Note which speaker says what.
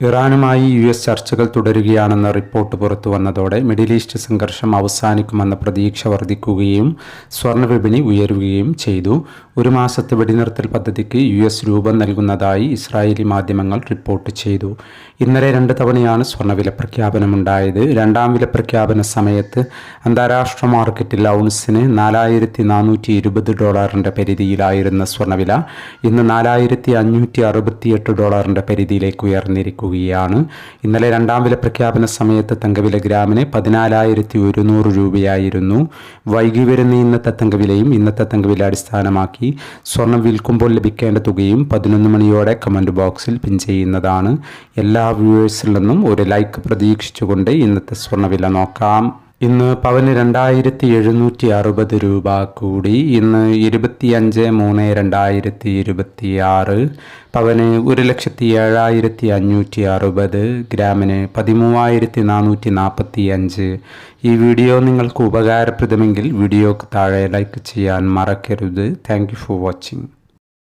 Speaker 1: ഇറാനുമായി US ചർച്ചകൾ തുടരുകയാണെന്ന report പുറത്തു വന്നതോടെ മിഡിൽ ഈസ്റ്റ് സംഘർഷം അവസാനിക്കുമെന്ന പ്രതീക്ഷ വർദ്ധിക്കുകയും സ്വർണ്ണവിപണി ഉയരുകയും ചെയ്തു. ഒരു മാസത്തെ വെടിനിർത്തൽ പദ്ധതിക്ക് US രൂപം നൽകുന്നതായി ഇസ്രായേലി മാധ്യമങ്ങൾ റിപ്പോർട്ട് ചെയ്തു. ഇന്നലെ 2 തവണയാണ് സ്വർണ്ണവില പ്രഖ്യാപനമുണ്ടായത്. രണ്ടാം വില പ്രഖ്യാപന സമയത്ത് അന്താരാഷ്ട്ര മാർക്കറ്റിൽ ഔൺസിന് $4,420 പരിധിയിലായിരുന്ന സ്വർണ്ണവില ഇന്ന് $4,568 പരിധിയിലേക്ക് ഉയർന്നിരിക്കുകയാണ്. ഇന്നലെ രണ്ടാം വില പ്രഖ്യാപന സമയത്ത് തങ്കവില ഗ്രാമിന് 14,100 രൂപയായിരുന്നു. വൈകി വരുന്ന ഇന്നത്തെ തങ്കവിലയും ഇന്നത്തെ തങ്കവില അടിസ്ഥാനമാക്കി സ്വർണം വിൽക്കുമ്പോൾ ലഭിക്കേണ്ട തുകയും 11 മണിയോടെ കമന്റ് ബോക്സിൽ പിൻ ചെയ്യുന്നതാണ്. എല്ലാ വ്യൂവേഴ്സിൽ നിന്നും ഒരു ലൈക്ക് പ്രതീക്ഷിച്ചുകൊണ്ട് ഇന്നത്തെ സ്വർണ്ണവില നോക്കാം. ഇന്ന് പവന് 2,760 രൂപ കൂടി. ഇന്ന് 25/3/2026. പവന് 1,07,560. ഗ്രാമിന് 13,445. ഈ വീഡിയോ നിങ്ങൾക്ക് ഉപകാരപ്രദമെങ്കിൽ വീഡിയോക്ക് താഴെ ലൈക്ക് ചെയ്യാൻ മറക്കരുത്. Thank you for watching.